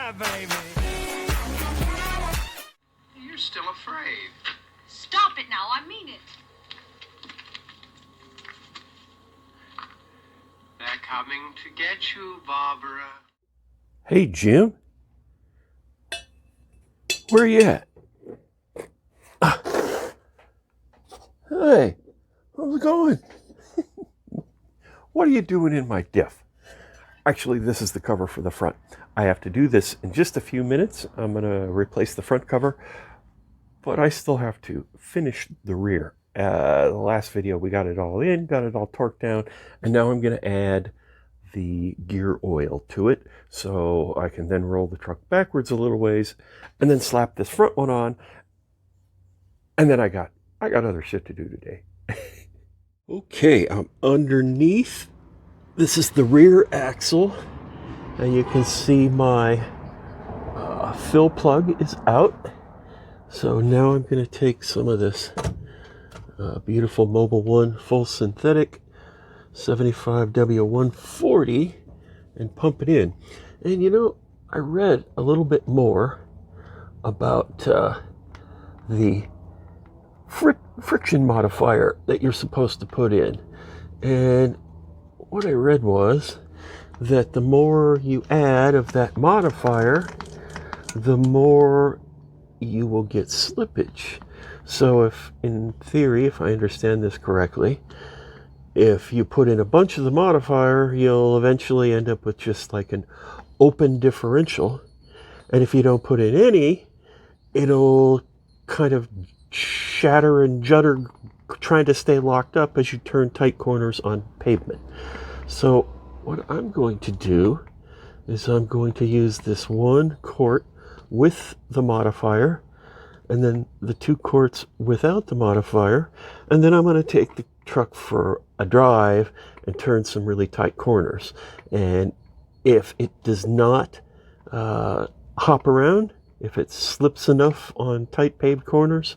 Yeah, baby. You're still afraid. Stop it now, I mean it. They're coming to get you, Barbara. Hey, Jim. Where you at? Hey, how's it going? What are you doing in my diff? Actually, this is the cover for the front. I have to do this in just a few minutes. I'm going to replace the front cover, but I still have to finish the rear. The last video, we got it all in, got it all torqued down, and now I'm going to add the gear oil to it so I can then roll the truck backwards a little ways and then slap this front one on. And then I got other shit to do today. Okay, I'm underneath. This is the rear axle, and you can see my fill plug is out. So now I'm going to take some of this beautiful Mobil 1 full synthetic 75W140 and pump it in. And you know, I read a little bit more about the friction modifier that you're supposed to put in. And what I read was that the more you add of that modifier, the more you will get slippage. So if, in theory, if I understand this correctly, if you put in a bunch of the modifier, you'll eventually end up with just like an open differential. And if you don't put in any, it'll kind of shatter and judder, trying to stay locked up as you turn tight corners on pavement. So what I'm going to do is I'm going to use this 1 quart with the modifier, and then the 2 quarts without the modifier, and then I'm going to take the truck for a drive and turn some really tight corners. And if it does not hop around, if it slips enough on tight paved corners,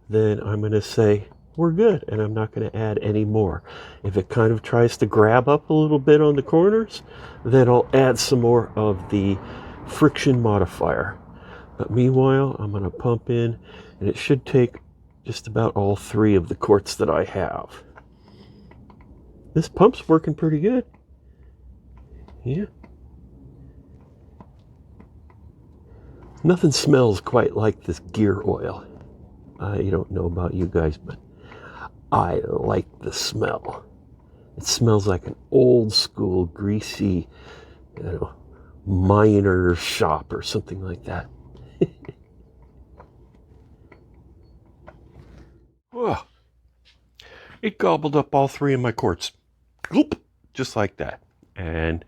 then I'm going to say we're good, and I'm not going to add any more. If it kind of tries to grab up a little bit on the corners, then I'll add some more of the friction modifier. But meanwhile, I'm going to pump in, and it should take just about all 3 of the quarts that I have. This pump's working pretty good. Yeah. Nothing smells quite like this gear oil. I don't know about you guys, but I like the smell. It smells like an old school greasy, miner shop or something like that. Oh, it gobbled up all 3 of my quarts. Oop, just like that. And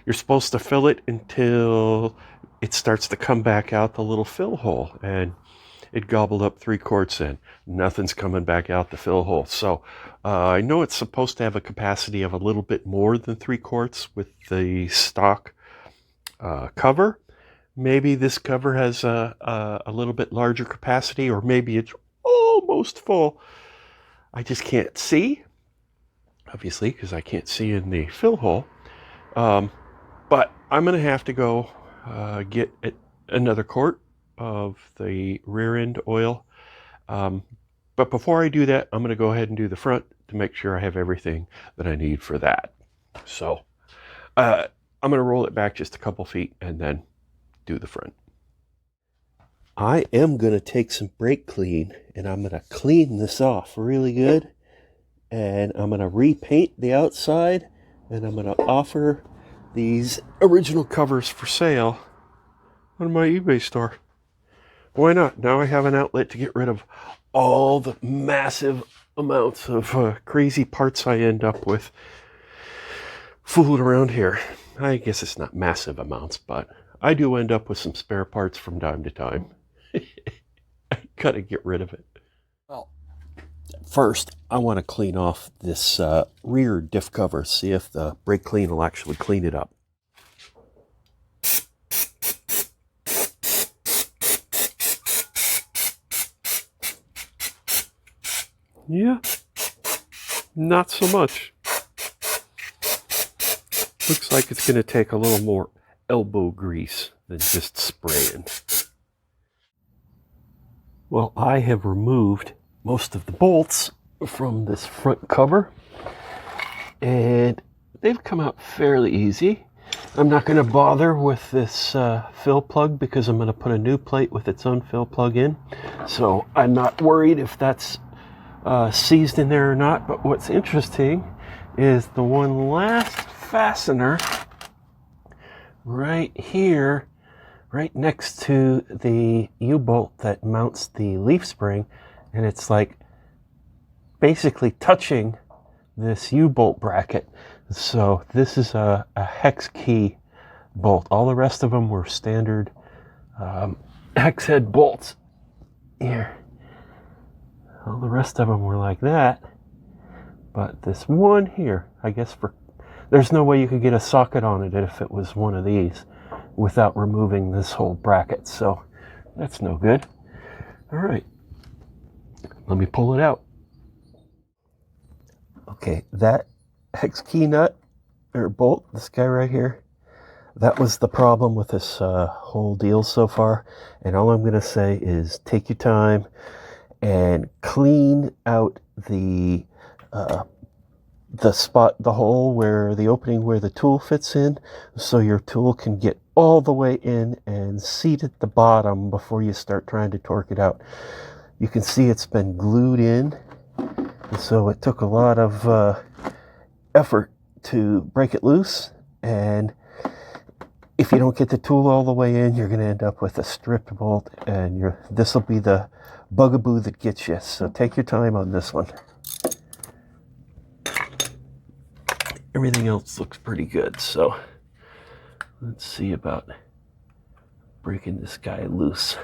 you're supposed to fill it until it starts to come back out the little fill hole. And it gobbled up 3 quarts in. Nothing's coming back out the fill hole. So I know it's supposed to have a capacity of a little bit more than 3 quarts with the stock cover. Maybe this cover has a little bit larger capacity, or maybe it's almost full. I just can't see, obviously, because I can't see in the fill hole. But I'm going to have to go get another quart of the rear end oil. But before I do that, I'm going to go ahead and do the front to make sure I have everything that I need for that. So I'm going to roll it back just a couple feet and then do the front. I am going to take some brake clean, and I'm going to clean this off really good. And I'm going to repaint the outside, and I'm going to offer these original covers for sale on my eBay store. Why not? Now I have an outlet to get rid of all the massive amounts of crazy parts I end up with fooling around here. I guess it's not massive amounts, but I do end up with some spare parts from time to time. I gotta get rid of it. Well, first I want to clean off this rear diff cover, see if the brake clean will actually clean it up. Yeah, not so much. Looks like it's going to take a little more elbow grease than just spraying. Well, I have removed most of the bolts from this front cover, and they've come out fairly easy. I'm not going to bother with this fill plug because I'm going to put a new plate with its own fill plug in. So I'm not worried if that's seized in there or not. But what's interesting is the one last fastener right here, right next to the U-bolt that mounts the leaf spring. And it's like basically touching this U-bolt bracket. So this is a hex key bolt. All the rest of them were standard hex head bolts. Here, all the rest of them were like that, but this one here, I guess there's no way you could get a socket on it if it was one of these without removing this whole bracket. So that's no good. All right, let me pull it out. Okay, that hex key nut or bolt, this guy right here, that was the problem with this whole deal so far. And all I'm going to say is take your time and clean out the spot, the hole where the opening where the tool fits in, so your tool can get all the way in and seat at the bottom before you start trying to torque it out. You can see it's been glued in, and so it took a lot of effort to break it loose. And if you don't get the tool all the way in, you're going to end up with a stripped bolt, and this will be the bugaboo that gets you. So take your time on this one. Everything else looks pretty good, so let's see about breaking this guy loose.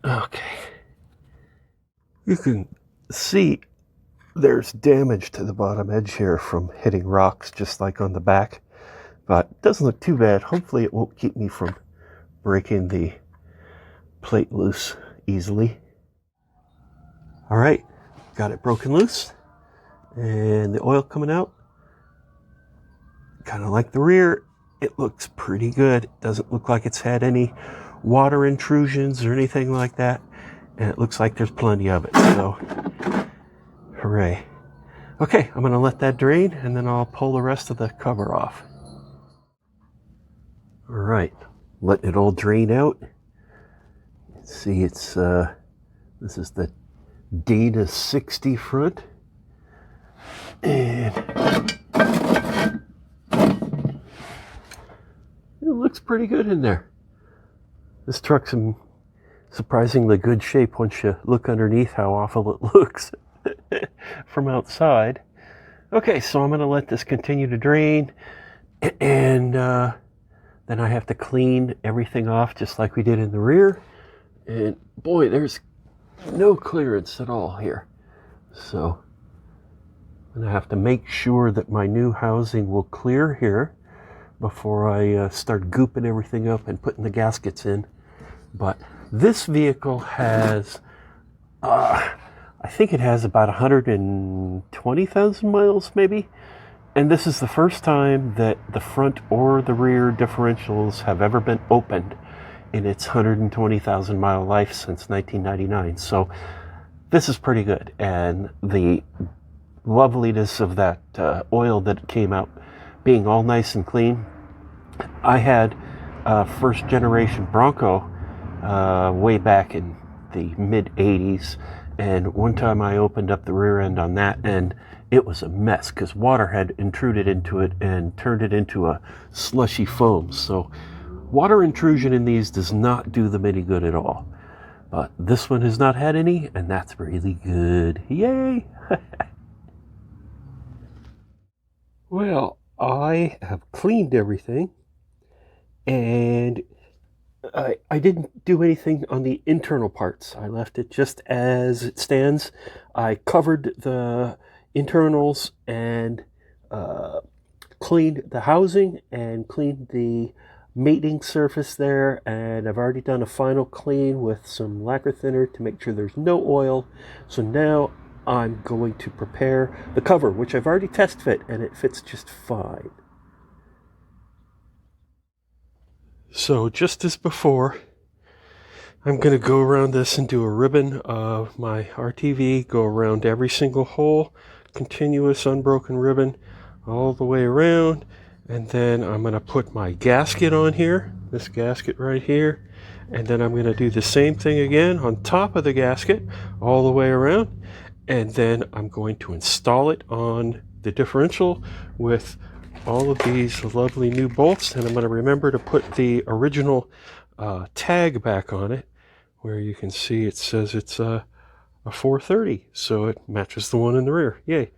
Okay. You can see there's damage to the bottom edge here from hitting rocks, just like on the back, but it doesn't look too bad. Hopefully it won't keep me from breaking the plate loose easily. All right, got it broken loose, and the oil coming out, kind of like the rear. It looks pretty good. It doesn't look like it's had any water intrusions or anything like that, and it looks like there's plenty of it, so hooray. Okay, I'm going to let that drain, and then I'll pull the rest of the cover off. All right, letting it all drain out. See, it's this is the Dana 60 front, and it looks pretty good in there. This truck's in surprisingly good shape once you look underneath how awful it looks from outside. Okay, so I'm going to let this continue to drain, and then I have to clean everything off just like we did in the rear. And boy, there's no clearance at all here. So I'm going to have to make sure that my new housing will clear here before I start gooping everything up and putting the gaskets in. But this vehicle has, I think it has about 120,000 miles maybe. And this is the first time that the front or the rear differentials have ever been opened in its 120,000 mile life since 1999. So this is pretty good. And the loveliness of that oil that came out being all nice and clean. I had a first generation Bronco way back in the mid 80s, and one time I opened up the rear end on that, and it was a mess because water had intruded into it and turned it into a slushy foam. So water intrusion in these does not do them any good at all. But this one has not had any, and that's really good. Yay! Well, I have cleaned everything, and I didn't do anything on the internal parts. I left it just as it stands. I covered the internals and cleaned the housing and cleaned the mating surface there, and I've already done a final clean with some lacquer thinner to make sure there's no oil. So now I'm going to prepare the cover, which I've already test fit, and it fits just fine. So just as before, I'm going to go around this and do a ribbon of my RTV, go around every single hole, continuous unbroken ribbon all the way around, and then I'm going to put my gasket on here, this gasket right here, and then I'm going to do the same thing again on top of the gasket all the way around, and then I'm going to install it on the differential with all of these lovely new bolts, and I'm going to remember to put the original tag back on it, where you can see it says it's a 430, so it matches the one in the rear. Yay.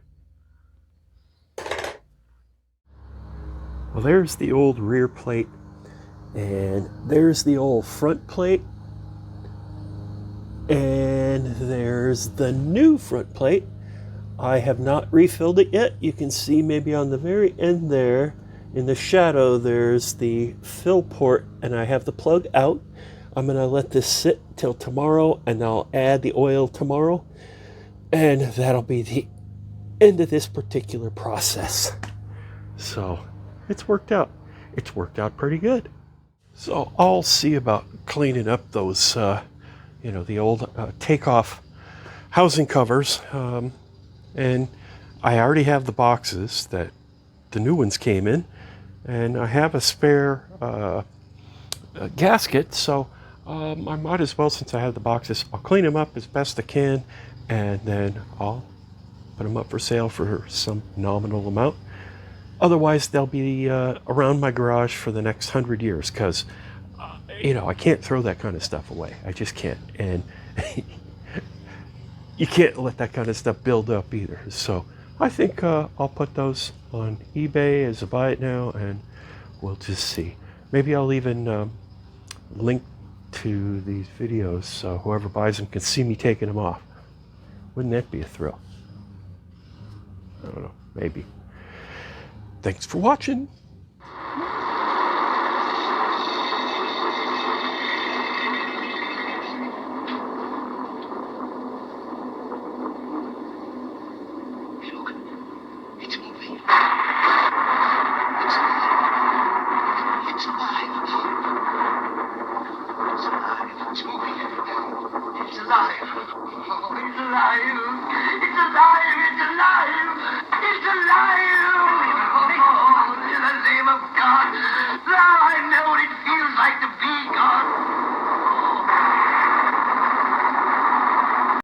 Well, there's the old rear plate, and there's the old front plate, and there's the new front plate. I have not refilled it yet. You can see maybe on the very end there, in the shadow, there's the fill port, and I have the plug out. I'm going to let this sit till tomorrow, and I'll add the oil tomorrow, and that'll be the end of this particular process. So it's worked out. It's worked out pretty good. So I'll see about cleaning up those, the old takeoff housing covers. And I already have the boxes that the new ones came in, and I have a spare gasket, so I might as well, since I have the boxes, I'll clean them up as best I can, and then I'll put them up for sale for some nominal amount. Otherwise, they'll be around my garage for the next 100 years, because, I can't throw that kind of stuff away. I just can't. And you can't let that kind of stuff build up either. So I think I'll put those on eBay as a buy it now, and we'll just see. Maybe I'll even link to these videos so whoever buys them can see me taking them off. Wouldn't that be a thrill? I don't know, maybe. Thanks for watching. Look, it's moving. It's alive. It's alive. It's moving. It's alive. Oh, it's alive.